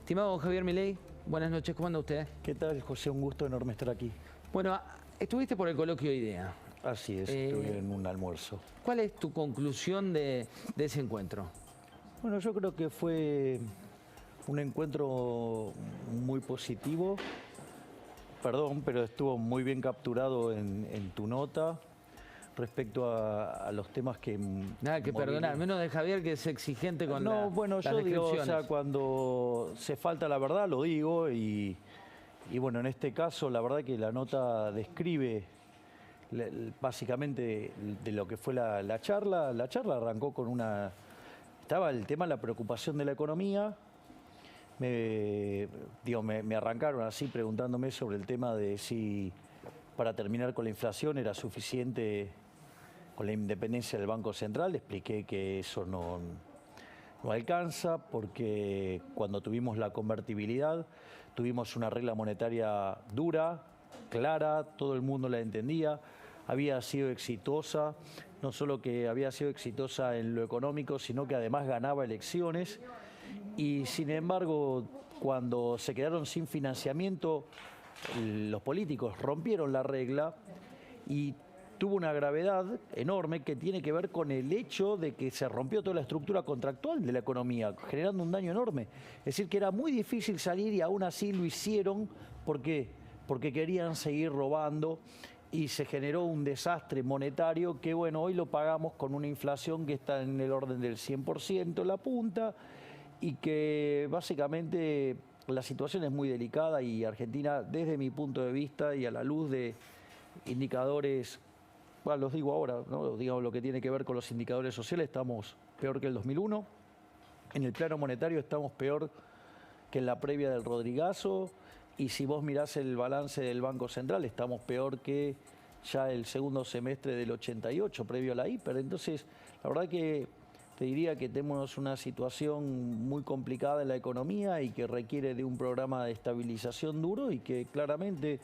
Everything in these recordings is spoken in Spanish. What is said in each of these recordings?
Estimado Javier Milei, buenas noches, ¿cómo anda usted? ¿Qué tal, José? Un gusto enorme estar aquí. Bueno, estuviste por el coloquio IDEA. Así es, estuve en un almuerzo. ¿Cuál es tu conclusión de ese encuentro? Bueno, yo creo que fue un encuentro muy positivo. Perdón, pero estuvo muy bien capturado en tu nota respecto a los temas que... Nada que perdonar, menos de Javier, que es exigente con bueno, las yo digo, o descripciones. sea, cuando se falta la verdad, lo digo, y bueno, en este caso, la verdad que la nota describe básicamente de lo que fue la charla. La charla arrancó con estaba el tema de la preocupación de la economía. Me arrancaron así preguntándome sobre el tema de si para terminar con la inflación era suficiente con la independencia del Banco Central. Le expliqué que eso no alcanza, porque cuando tuvimos la convertibilidad tuvimos una regla monetaria dura, clara, todo el mundo la entendía, había sido exitosa, no solo que había sido exitosa en lo económico, sino que además ganaba elecciones. Y sin embargo, cuando se quedaron sin financiamiento, los políticos rompieron la regla y tuvo una gravedad enorme que tiene que ver con el hecho de que se rompió toda la estructura contractual de la economía, generando un daño enorme. Es decir, que era muy difícil salir y aún así lo hicieron. ¿Por qué? Porque querían seguir robando y se generó un desastre monetario que, bueno, hoy lo pagamos con una inflación que está en el orden del 100% la punta, y que básicamente la situación es muy delicada, y Argentina, desde mi punto de vista y a la luz de indicadores, bueno, los digo ahora, ¿no? Digamos, lo que tiene que ver con los indicadores sociales, estamos peor que el 2001. En el plano monetario estamos peor que en la previa del Rodrigazo, y si vos mirás el balance del Banco Central, estamos peor que ya el segundo semestre del 88, previo a la hiper. Entonces, la verdad que te diría que tenemos una situación muy complicada en la economía y que requiere de un programa de estabilización duro, y que claramente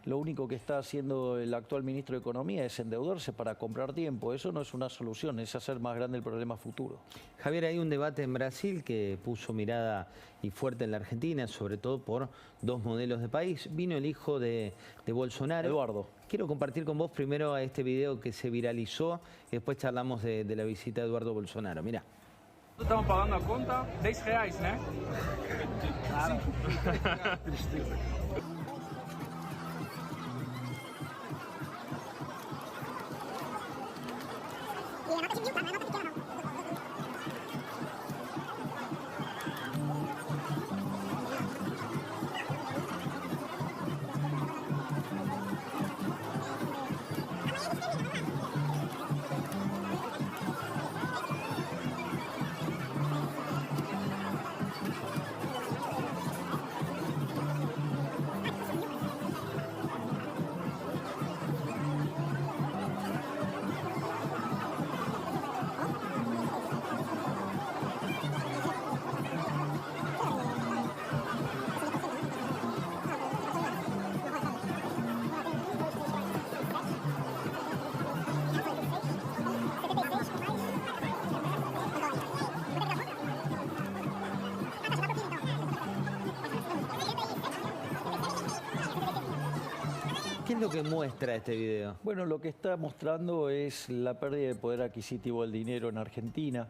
lo único que está haciendo el actual ministro de Economía es endeudarse para comprar tiempo. Eso no es una solución, es hacer más grande el problema futuro. Javier, hay un debate en Brasil que puso mirada y fuerte en la Argentina, sobre todo por dos modelos de país. Vino el hijo de Bolsonaro. Eduardo. Quiero compartir con vos primero a este video que se viralizó y después charlamos de la visita de Eduardo Bolsonaro. Mirá. Estamos pagando a conta R$10, né? Claro. ¿Qué es lo que muestra este video? Bueno, lo que está mostrando es la pérdida de poder adquisitivo del dinero en Argentina.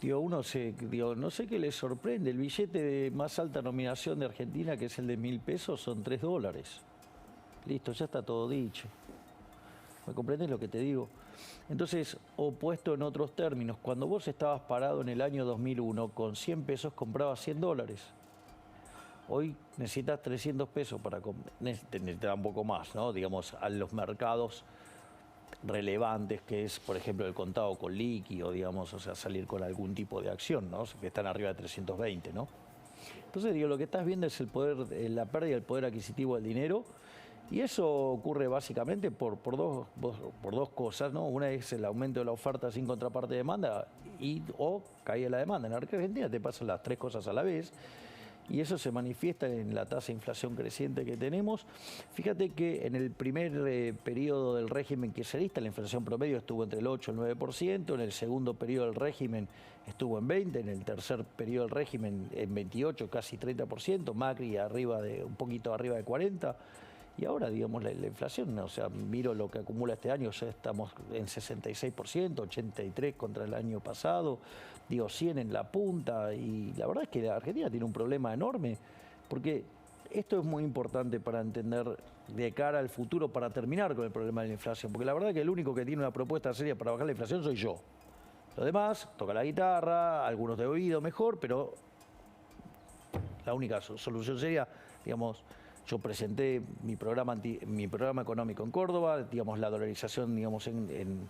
No sé qué les sorprende. El billete de más alta nominación de Argentina, que es el de 1.000 pesos, son $3. Listo, ya está todo dicho. ¿Me comprendes lo que te digo? Entonces, o puesto en otros términos, cuando vos estabas parado en el año 2001, con 100 pesos comprabas $100. Hoy necesitas 300 pesos para necesitas un poco más, ¿no? Digamos, a los mercados relevantes, que es, por ejemplo, el contado con líquido, digamos, o sea, salir con algún tipo de acción, ¿no? Que están arriba de 320, ¿no? Entonces, lo que estás viendo es la pérdida del poder adquisitivo del dinero, y eso ocurre básicamente por dos cosas, ¿no? Una es el aumento de la oferta sin contraparte de demanda o caída de la demanda. En Argentina te pasan las tres cosas a la vez. y eso se manifiesta en la tasa de inflación creciente que tenemos. Fíjate que en el primer periodo del régimen kirchnerista la inflación promedio estuvo entre el 8 y el 9%, en el segundo periodo del régimen estuvo en 20%, en el tercer periodo del régimen en 28%, casi 30%, Macri un poquito arriba de 40%. Y ahora, digamos, la inflación, o sea, miro lo que acumula este año, ya estamos en 66%, 83% contra el año pasado, digo, 100 en la punta, y la verdad es que la Argentina tiene un problema enorme, porque esto es muy importante para entender de cara al futuro, para terminar con el problema de la inflación, porque la verdad es que el único que tiene una propuesta seria para bajar la inflación soy yo. Los demás, toca la guitarra, algunos de oído mejor, pero la única solución seria, digamos, yo presenté mi programa económico en Córdoba, digamos, la dolarización, digamos, en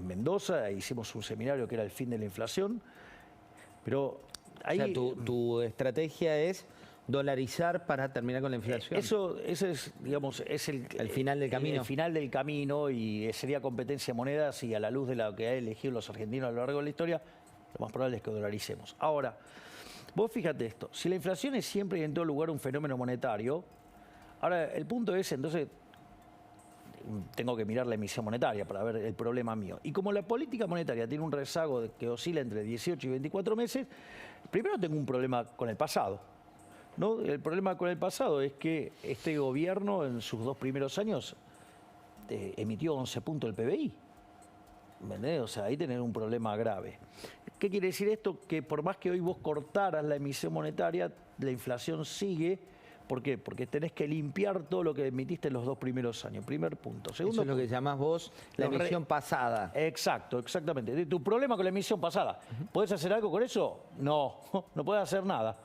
Mendoza, hicimos un seminario que era el fin de la inflación, pero ahí... O sea, tu estrategia es dolarizar para terminar con la inflación. Ese es, digamos, es el final del camino. El final del camino, y sería competencia de monedas, y a la luz de lo que han elegido los argentinos a lo largo de la historia, lo más probable es que dolaricemos. Ahora, vos fíjate esto, si la inflación es siempre y en todo lugar un fenómeno monetario, ahora el punto es, entonces, tengo que mirar la emisión monetaria para ver el problema mío. Y como la política monetaria tiene un rezago que oscila entre 18 y 24 meses, primero tengo un problema con el pasado, ¿no? El problema con el pasado es que este gobierno en sus 2 primeros años emitió 11 puntos del PBI. ¿Entendés? O sea, ahí tenés un problema grave. ¿Qué quiere decir esto? Que por más que hoy vos cortaras la emisión monetaria, la inflación sigue. ¿Por qué? Porque tenés que limpiar todo lo que emitiste en los 2 primeros años. Primer punto. Segundo, eso es lo que llamás vos la emisión pasada. Exacto, exactamente. Tu problema con la emisión pasada. ¿Podés hacer algo con eso? No, no podés hacer nada.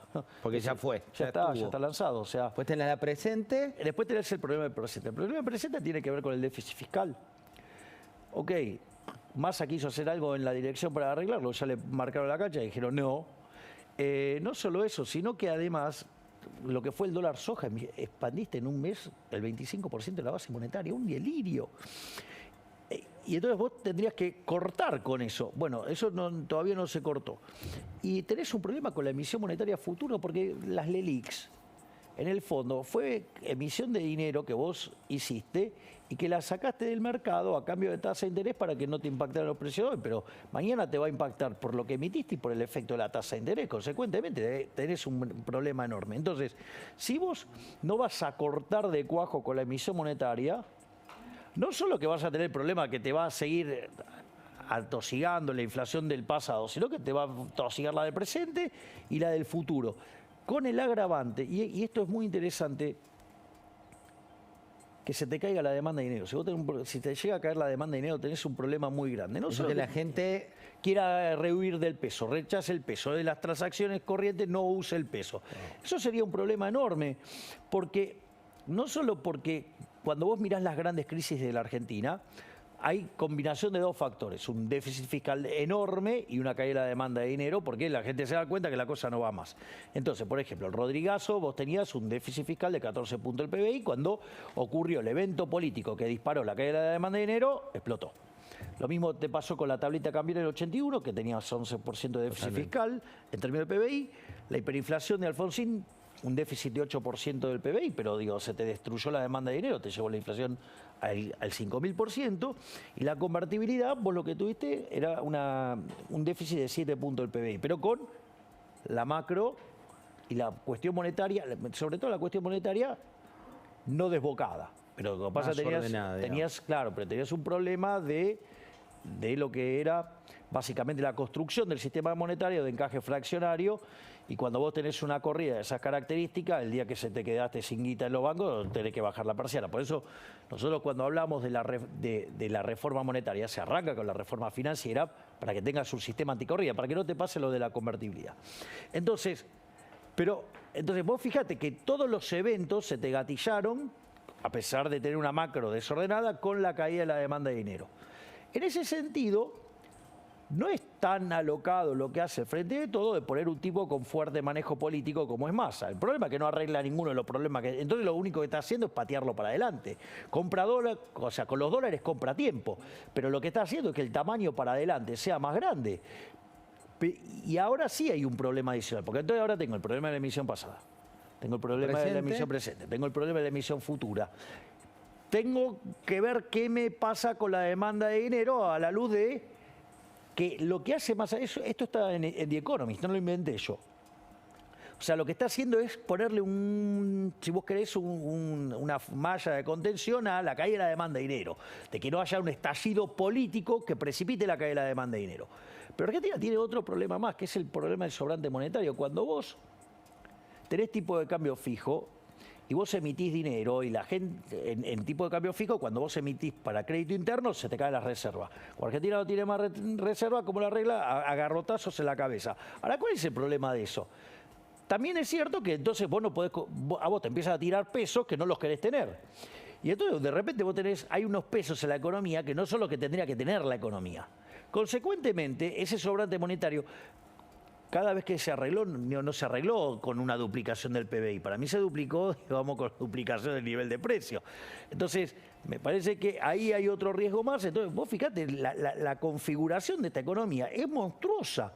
Porque ya fue. Ya está lanzado. O sea, después tenés la presente. Después tenés el problema del presente. El problema del presente tiene que ver con el déficit fiscal. Ok, Massa quiso hacer algo en la dirección para arreglarlo, ya le marcaron la cancha y dijeron no. No solo eso, sino que además, lo que fue el dólar soja, expandiste en un mes el 25% de la base monetaria, un delirio. Y entonces vos tendrías que cortar con eso. Bueno, eso todavía no se cortó. Y tenés un problema con la emisión monetaria futuro, porque las LELIQs, en el fondo, fue emisión de dinero que vos hiciste y que la sacaste del mercado a cambio de tasa de interés para que no te impactaran los precios hoy, pero mañana te va a impactar por lo que emitiste y por el efecto de la tasa de interés. Consecuentemente, tenés un problema enorme. Entonces, si vos no vas a cortar de cuajo con la emisión monetaria, no solo que vas a tener el problema que te va a seguir atosigando la inflación del pasado, sino que te va a atosigar la del presente y la del futuro. Con el agravante, y esto es muy interesante, que se te caiga la demanda de dinero. Si te llega a caer la demanda de dinero, tenés un problema muy grande. No solo que la gente quiera rehuir del peso, rechace el peso, de las transacciones corrientes no use el peso. Eso sería un problema enorme, porque no solo porque cuando vos mirás las grandes crisis de la Argentina, hay combinación de 2 factores, un déficit fiscal enorme y una caída de la demanda de dinero, porque la gente se da cuenta que la cosa no va más. Entonces, por ejemplo, el Rodrigazo, vos tenías un déficit fiscal de 14 puntos del PBI, cuando ocurrió el evento político que disparó la caída de la demanda de dinero, explotó. Lo mismo te pasó con la tablita cambiaria del 81, que tenías 11% de déficit fiscal en términos del PBI, la hiperinflación de Alfonsín, un déficit de 8% del PBI, pero digo, se te destruyó la demanda de dinero, te llevó la inflación al 5.000%, y la convertibilidad, vos lo que tuviste era un déficit de 7 puntos del PBI, pero con la macro y la cuestión monetaria, sobre todo la cuestión monetaria, no desbocada. Pero lo que pasa tenías, claro, pero tenías un problema de lo que era básicamente la construcción del sistema monetario de encaje fraccionario, y cuando vos tenés una corrida de esas características, el día que se te quedaste sin guita en los bancos, tenés que bajar la persiana. Por eso nosotros cuando hablamos de la reforma monetaria, se arranca con la reforma financiera para que tengas un sistema anticorrida, para que no te pase lo de la convertibilidad. Entonces vos fíjate que todos los eventos se te gatillaron, a pesar de tener una macro desordenada, con la caída de la demanda de dinero. En ese sentido, no es tan alocado lo que hace el Frente de Todo de poner un tipo con fuerte manejo político como es Massa. El problema es que no arregla ninguno de los problemas que... Entonces lo único que está haciendo es patearlo para adelante. Compra dólares, o sea, con los dólares compra tiempo, pero lo que está haciendo es que el tamaño para adelante sea más grande. Y ahora sí hay un problema adicional, porque entonces ahora tengo el problema de la emisión pasada, tengo el problema de la emisión presente, tengo el problema de la emisión futura. Tengo que ver qué me pasa con la demanda de dinero a la luz de que lo que hace más... Esto está en The Economist, no lo inventé yo. O sea, lo que está haciendo es ponerle si vos querés, una malla de contención a la caída de la demanda de dinero, de que no haya un estallido político que precipite la caída de la demanda de dinero. Pero Argentina tiene otro problema más, que es el problema del sobrante monetario. Cuando vos tenés tipo de cambio fijo y vos emitís dinero y la gente, en tipo de cambio fijo, cuando vos emitís para crédito interno, se te caen las reservas. Cuando Argentina no tiene más reservas, como la regla, a garrotazos en la cabeza. Ahora, ¿cuál es el problema de eso? También es cierto que entonces vos no podés, a vos te empiezan a tirar pesos que no los querés tener. Y entonces de repente vos hay unos pesos en la economía que no son los que tendría que tener la economía. Consecuentemente, ese sobrante monetario, cada vez que se arregló, no se arregló con una duplicación del PBI. Para mí se duplicó, vamos, con duplicación del nivel de precio. Entonces, me parece que ahí hay otro riesgo más. Entonces, vos fíjate, la configuración de esta economía es monstruosa.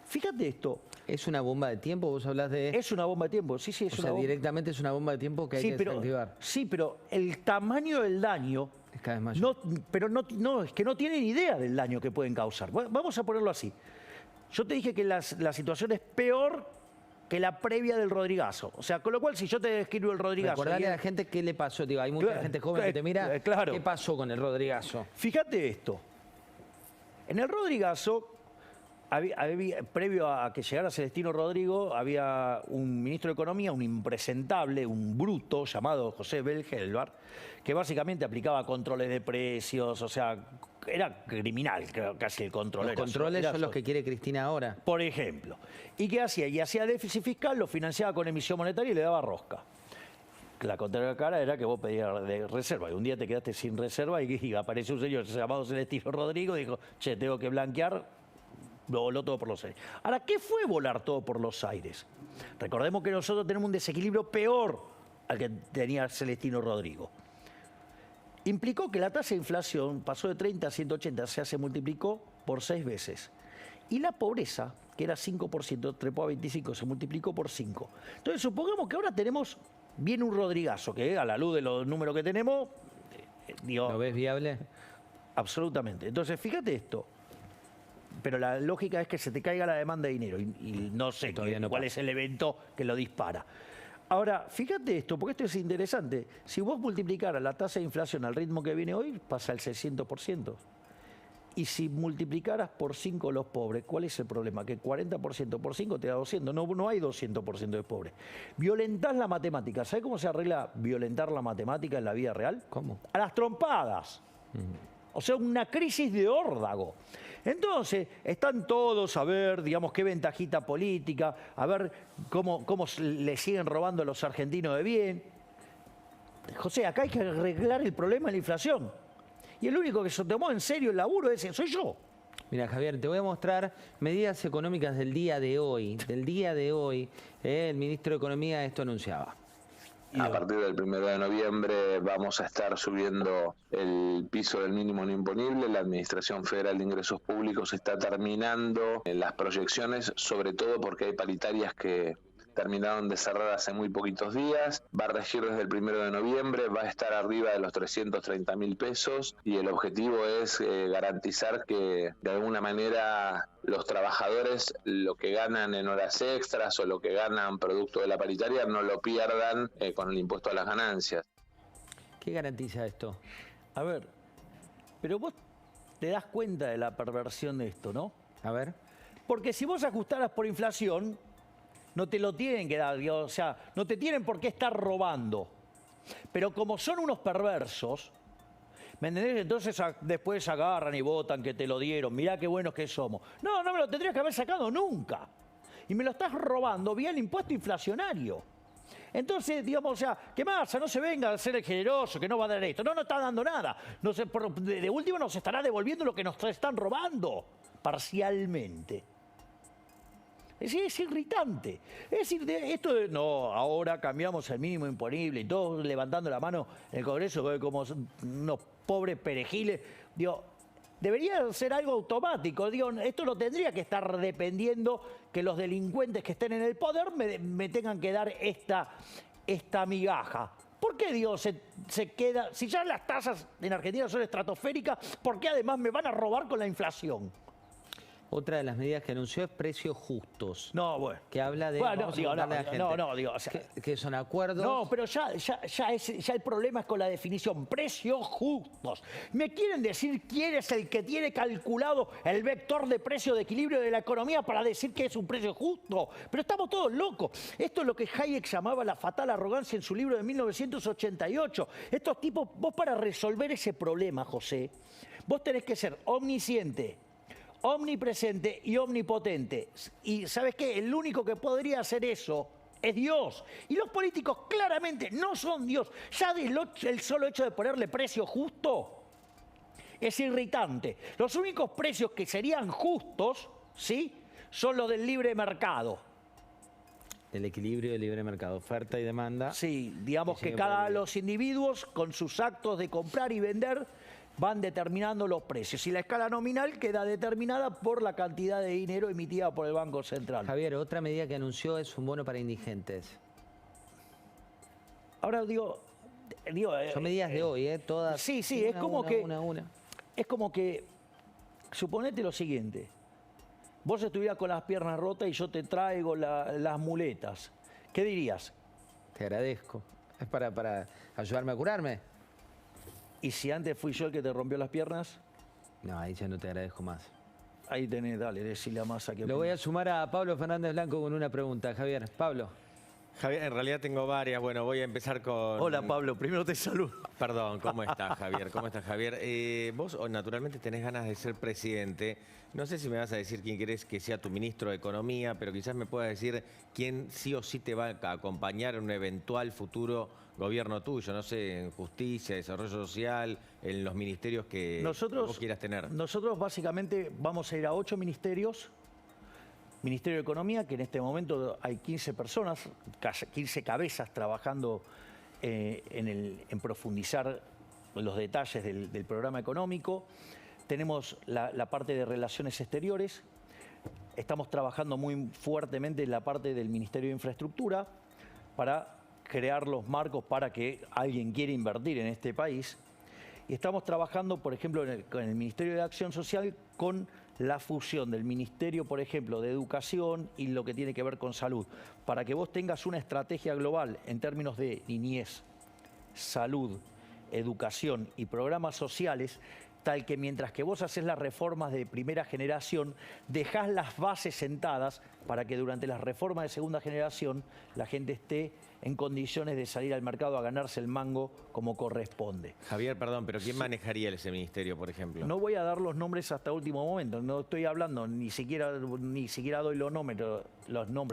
Fíjate esto. ¿Es una bomba de tiempo? Vos hablás de... Es una bomba de tiempo, sí, es una bomba. Directamente es una bomba de tiempo que hay que desactivar. Sí, pero el tamaño del daño... Es cada vez mayor. Es que no tienen idea del daño que pueden causar. Vamos a ponerlo así. Yo te dije que la situación es peor que la previa del Rodrigazo. O sea, con lo cual, si yo te describo el Rodrigazo... Recordarle a la gente qué le pasó. Digo, hay mucha gente joven que te mira. Claro. ¿Qué pasó con el Rodrigazo? Fíjate esto. En el Rodrigazo, previo a que llegara Celestino Rodrigo, había un ministro de Economía, un impresentable, un bruto, llamado José Belgelbar, que básicamente aplicaba controles de precios, o sea, era criminal casi el control. Los controles son los que quiere Cristina ahora. Por ejemplo. ¿Y qué hacía? Y hacía déficit fiscal, lo financiaba con emisión monetaria y le daba rosca. La contraria cara era que vos pedías de reserva y un día te quedaste sin reserva y apareció un señor llamado Celestino Rodrigo y dijo, che, tengo que blanquear, lo voló todo por los aires. Ahora, ¿qué fue volar todo por los aires? Recordemos que nosotros tenemos un desequilibrio peor al que tenía Celestino Rodrigo. Implicó que la tasa de inflación pasó de 30 a 180, o sea, se multiplicó por 6 veces. Y la pobreza, que era 5%, trepó a 25, se multiplicó por 5. Entonces, supongamos que ahora viene un Rodrigazo, que a la luz de los números que tenemos... ¿Lo ves viable? Absolutamente. Entonces, fíjate esto. Pero la lógica es que se te caiga la demanda de dinero y no sé cuál es el evento que lo dispara. Ahora, fíjate esto, porque esto es interesante. Si vos multiplicaras la tasa de inflación al ritmo que viene hoy, pasa el 600%. Y si multiplicaras por 5 los pobres, ¿cuál es el problema? Que 40% por 5 te da 200. No hay 200% de pobres. Violentás la matemática. ¿Sabés cómo se arregla violentar la matemática en la vida real? ¿Cómo? A las trompadas. O sea, una crisis de órdago. Entonces, están todos a ver, digamos, qué ventajita política, a ver cómo le siguen robando a los argentinos de bien. José, acá hay que arreglar el problema de la inflación. Y el único que se tomó en serio el laburo soy yo. Mira, Javier, te voy a mostrar medidas económicas del día de hoy. Del día de hoy, el ministro de Economía esto anunciaba. A partir del 1 de noviembre vamos a estar subiendo el piso del mínimo no imponible. La Administración Federal de Ingresos Públicos está terminando las proyecciones, sobre todo porque hay paritarias que terminaron de cerrar hace muy poquitos días. Va a regir desde el 1 de noviembre, va a estar arriba de los 330.000 pesos y el objetivo es garantizar que de alguna manera los trabajadores lo que ganan en horas extras o lo que ganan producto de la paritaria no lo pierdan con el impuesto a las ganancias. ¿Qué garantiza esto? A ver, pero vos te das cuenta de la perversión de esto, ¿no? A ver. Porque si vos ajustaras por inflación, no te lo tienen que dar, o sea, no te tienen por qué estar robando. Pero como son unos perversos, ¿me entendés? Entonces después agarran y votan que te lo dieron. Mirá qué buenos que somos. No me lo tendrías que haber sacado nunca. Y me lo estás robando vía el impuesto inflacionario. Entonces, digamos, o sea, que Massa no se venga a ser el generoso, que no va a dar esto. No está dando nada. No sé, de última nos estará devolviendo lo que nos están robando, parcialmente. Es irritante. Es decir, esto de, no, ahora cambiamos el mínimo imponible y todos levantando la mano en el Congreso como unos pobres perejiles. Digo, debería ser algo automático. Digo, esto no tendría que estar dependiendo que los delincuentes que estén en el poder me tengan que dar esta migaja. ¿Por qué, Dios, se queda? Si ya las tasas en Argentina son estratosféricas, ¿por qué además me van a robar con la inflación? Otra de las medidas que anunció es precios justos. No, bueno. Que habla de... Bueno, vamos a digo, contarle a la gente digo, o sea, que son acuerdos... No, pero ya el problema es con la definición. Precios justos. ¿Me quieren decir quién es el que tiene calculado el vector de precio de equilibrio de la economía para decir que es un precio justo? Pero estamos todos locos. Esto es lo que Hayek llamaba la fatal arrogancia en su libro de 1988. Estos tipos, vos para resolver ese problema, José, vos tenés que ser omnisciente, omnipresente y omnipotente. Y ¿sabes qué? El único que podría hacer eso es Dios. Y los políticos claramente no son Dios. Ya el solo hecho de ponerle precio justo es irritante. Los únicos precios que serían justos, ¿sí?, son los del libre mercado. El equilibrio del libre mercado, oferta y demanda. Sí, digamos que cada los individuos con sus actos de comprar y vender van determinando los precios y la escala nominal queda determinada por la cantidad de dinero emitida por el Banco Central. Javier, otra medida que anunció es un bono para indigentes. Ahora digo son medidas de hoy, todas. Sí, una, es como que una. Es como que suponete lo siguiente. Vos estuvieras con las piernas rotas y yo te traigo las muletas. ¿Qué dirías? Te agradezco. ¿Es para ayudarme a curarme? ¿Y si antes fui yo el que te rompió las piernas? No, ahí ya no te agradezco más. Ahí tenés, dale, decile a Massa que... Lo voy a sumar a Pablo Fernández Blanco con una pregunta. Javier, Pablo. Javier, en realidad tengo varias. Bueno, voy a empezar con... Hola, Pablo. Primero te saludo. Perdón, ¿cómo estás, Javier? ¿Cómo estás, Javier? Vos naturalmente tenés ganas de ser presidente. No sé si me vas a decir quién querés que sea tu ministro de Economía, pero quizás me puedas decir quién sí o sí te va a acompañar en un eventual futuro gobierno tuyo. No sé, en Justicia, Desarrollo Social, en los ministerios que vos quieras tener. Nosotros básicamente vamos a ir a 8 ministerios. Ministerio de Economía, que en este momento hay 15 personas, 15 cabezas trabajando en profundizar los detalles del programa económico. Tenemos la parte de Relaciones Exteriores. Estamos trabajando muy fuertemente en la parte del Ministerio de Infraestructura para crear los marcos para que alguien quiera invertir en este país. Y estamos trabajando, por ejemplo, en el Ministerio de Acción Social con la fusión del Ministerio, por ejemplo, de Educación y lo que tiene que ver con salud, para que vos tengas una estrategia global en términos de niñez, salud, educación y programas sociales, tal que mientras que vos haces las reformas de primera generación, dejás las bases sentadas para que durante las reformas de segunda generación la gente esté en condiciones de salir al mercado a ganarse el mango como corresponde. Javier, perdón, pero ¿quién manejaría ese ministerio, por ejemplo? No voy a dar los nombres hasta último momento, no estoy hablando, ni siquiera doy los nombres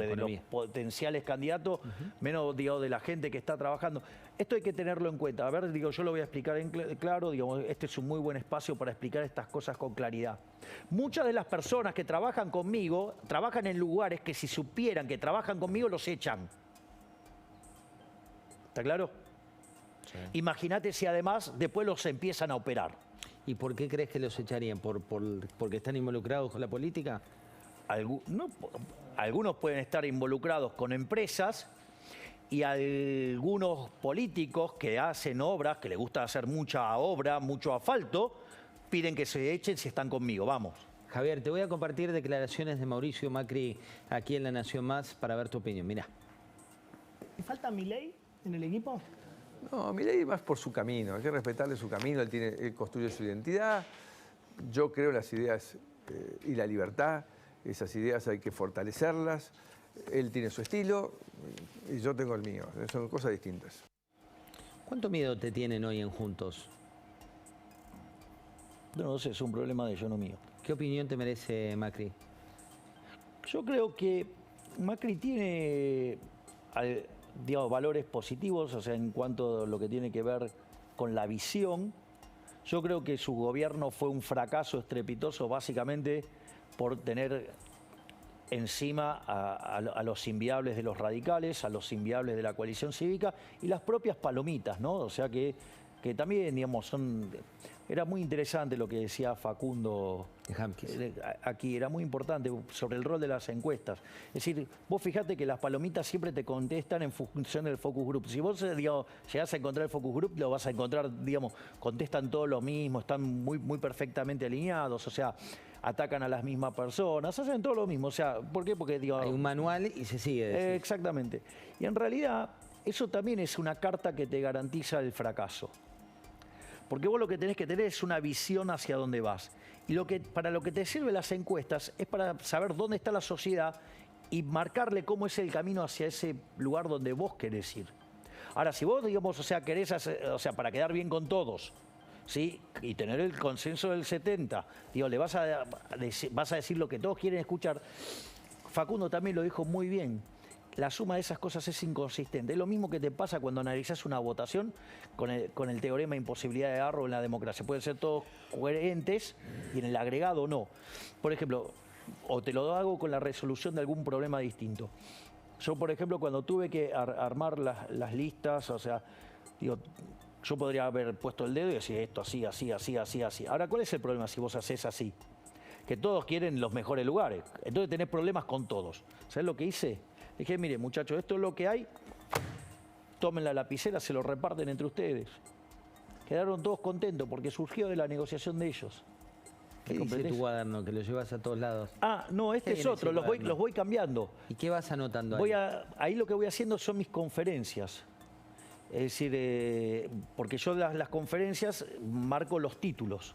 de los potenciales candidatos, menos digo, de la gente que está trabajando. Esto hay que tenerlo en cuenta. A ver, digo, yo lo voy a explicar en claro, digamos, este es un muy buen espacio para explicar estas cosas con claridad. Muchas de las personas que trabajan conmigo, trabajan en lugares que si supieran que trabajan conmigo los echan. ¿Está claro? Sí. Imagínate si además después los empiezan a operar. ¿Y por qué crees que los echarían? ¿Porque están involucrados con la política? Algunos pueden estar involucrados con empresas y algunos políticos que hacen obras, que les gusta hacer mucha obra, mucho asfalto, piden que se echen si están conmigo. Vamos. Javier, te voy a compartir declaraciones de Mauricio Macri aquí en La Nación Más para ver tu opinión. Mirá. ¿Le falta Milei en el equipo? No, Milei va por su camino, hay que respetarle su camino, él construye su identidad. Yo creo en las ideas y la libertad, esas ideas hay que fortalecerlas. Él tiene su estilo y yo tengo el mío, son cosas distintas. ¿Cuánto miedo te tienen hoy en Juntos? No sé, es un problema de ellos, no mío. ¿Qué opinión te merece Macri? Yo creo que Macri tiene, digamos, valores positivos, o sea, en cuanto a lo que tiene que ver con la visión. Yo creo que su gobierno fue un fracaso estrepitoso, básicamente por tener encima a los inviables de los radicales, a los inviables de la coalición cívica y las propias palomitas, ¿no? O sea que que también, digamos, era muy interesante lo que decía Facundo aquí, era muy importante sobre el rol de las encuestas. Es decir, vos fijate que las palomitas siempre te contestan en función del focus group. Si vos, digamos, llegás a encontrar el focus group, lo vas a encontrar, digamos, contestan todo lo mismo, están muy perfectamente alineados, o sea, atacan a las mismas personas, hacen todo lo mismo. O sea, ¿por qué? Porque, digamos, hay un manual y se sigue. Exactamente. Y en realidad, eso también es una carta que te garantiza el fracaso. Porque vos lo que tenés que tener es una visión hacia dónde vas. Y para lo que te sirven las encuestas es para saber dónde está la sociedad y marcarle cómo es el camino hacia ese lugar donde vos querés ir. Ahora, si vos, digamos, o sea, querés hacer, o sea, para quedar bien con todos, ¿sí? Y tener el consenso del 70, digo, le vas a decir lo que todos quieren escuchar. Facundo también lo dijo muy bien. La suma de esas cosas es inconsistente. Es lo mismo que te pasa cuando analizás una votación con el teorema de imposibilidad de error en la democracia. Pueden ser todos coherentes y en el agregado no. Por ejemplo, o te lo hago con la resolución de algún problema distinto. Yo, por ejemplo, cuando tuve que armar las listas, o sea, digo, yo podría haber puesto el dedo y decir esto así, así, así, así, así. Ahora, ¿cuál es el problema si vos haces así? Que todos quieren los mejores lugares. Entonces tenés problemas con todos. ¿Sabés lo que hice? Dije, mire, muchachos, esto es lo que hay. Tomen la lapicera, se lo reparten entre ustedes. Quedaron todos contentos porque surgió de la negociación de ellos. ¿Qué dice tu cuaderno, que lo llevas a todos lados? Ah, no, este es otro, los voy cambiando. ¿Y qué vas anotando ahí? Ahí lo que voy haciendo son mis conferencias. Es decir, porque yo las conferencias marco los títulos.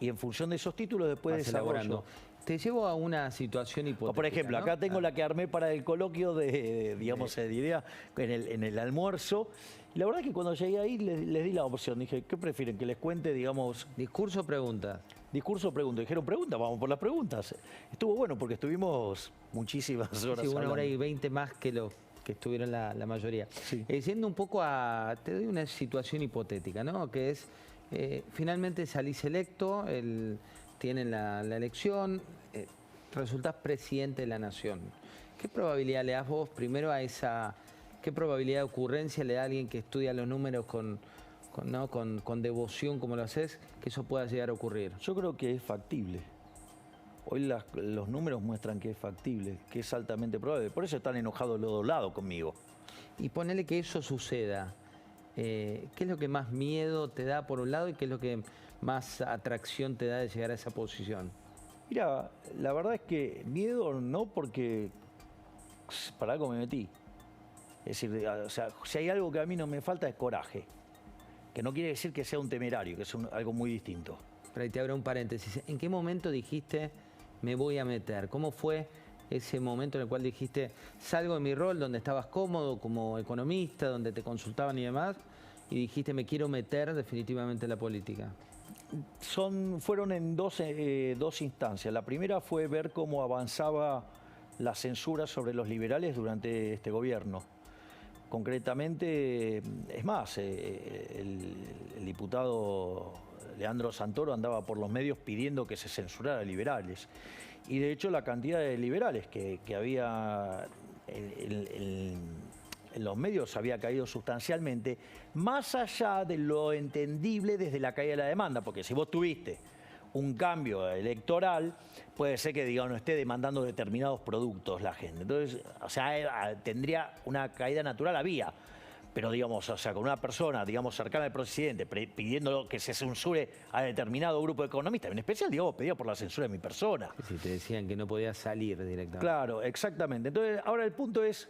Y en función de esos títulos después desarrollo. Te llevo a una situación hipotética. Por ejemplo, ¿no? Acá tengo la que armé para el coloquio digamos, de idea en el almuerzo. Y la verdad es que cuando llegué ahí les di la opción. Dije, ¿qué prefieren? Que les cuente, digamos... ¿Discurso o pregunta? Discurso o pregunta. Dijeron, pregunta, vamos por las preguntas. Estuvo bueno porque estuvimos muchísimas horas. Sí, 1 hablando. hora y 20 más que lo que estuvieron la mayoría. Sí. Yendo un poco te doy una situación hipotética, ¿no? Que es, finalmente salís electo, tienen la elección, resultás presidente de la nación. ¿Qué probabilidad le das vos primero a esa... ¿Qué probabilidad de ocurrencia le da a alguien que estudia los números con devoción como lo haces, que eso pueda llegar a ocurrir? Yo creo que es factible. Hoy los números muestran que es factible, que es altamente probable. Por eso están enojados los dos lados conmigo. Y ponele que eso suceda. ¿Qué es lo que más miedo te da por un lado y qué es lo que más atracción te da de llegar a esa posición? Mira, la verdad es que miedo no, porque para algo me metí. Es decir, o sea, si hay algo que a mí no me falta es coraje. Que no quiere decir que sea un temerario, que es algo muy distinto. Pero ahí te abro un paréntesis. ¿En qué momento dijiste me voy a meter? ¿Cómo fue ese momento en el cual dijiste salgo de mi rol donde estabas cómodo como economista, donde te consultaban y demás, y dijiste me quiero meter definitivamente en la política? Fueron en dos instancias. La primera fue ver cómo avanzaba la censura sobre los liberales durante este gobierno. Concretamente, es más, el diputado Leandro Santoro andaba por los medios pidiendo que se censurara a liberales. Y de hecho la cantidad de liberales que había en los medios había caído sustancialmente, más allá de lo entendible desde la caída de la demanda, porque si vos tuviste un cambio electoral, puede ser que, digamos, no esté demandando determinados productos la gente. Entonces, o sea, tendría una caída natural, había. Pero, digamos, o sea, con una persona, digamos, cercana al presidente, pidiendo que se censure a determinado grupo de economistas, en especial, digamos, pedía por la censura de mi persona. Si te decían que no podías salir directamente. Claro, exactamente. Entonces, ahora el punto es,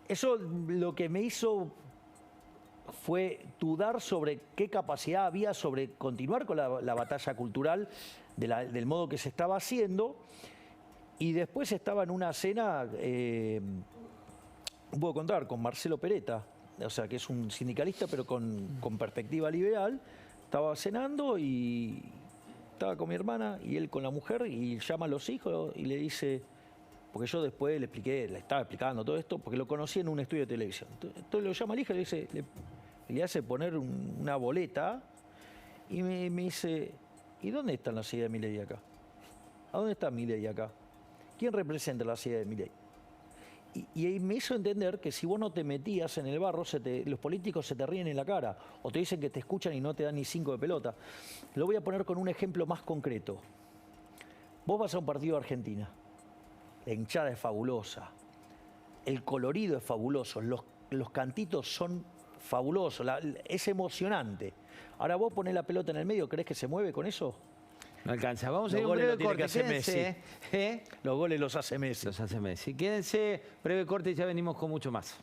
eso lo que me hizo fue dudar sobre qué capacidad había sobre continuar con la batalla cultural del modo que se estaba haciendo. Y después estaba en una cena, puedo contar, con Marcelo Peretta, o sea, que es un sindicalista pero con perspectiva liberal. Estaba cenando y estaba con mi hermana y él con la mujer, y llama a los hijos y le dice... Porque yo después le estaba explicando todo esto, porque lo conocí en un estudio de televisión. Entonces lo llama al hijo y le hace poner una boleta y me dice, ¿y dónde están las ideas de Milei acá? ¿A dónde está Milei acá? ¿Quién representa las ideas de Milei? Y me hizo entender que si vos no te metías en el barro, los políticos se te ríen en la cara o te dicen que te escuchan y no te dan ni 5 de pelota. Lo voy a poner con un ejemplo más concreto. Vos vas a un partido de Argentina, la hinchada es fabulosa, el colorido es fabuloso, los cantitos son fabulosos, es emocionante. Ahora vos ponés la pelota en el medio, ¿creés que se mueve con eso? No alcanza. Vamos a ir Los a un goles breve los tiene que corte. hacer Messi. Quédense, Los goles los hace Messi. Los hace Messi. Quédense, breve corte y ya venimos con mucho más.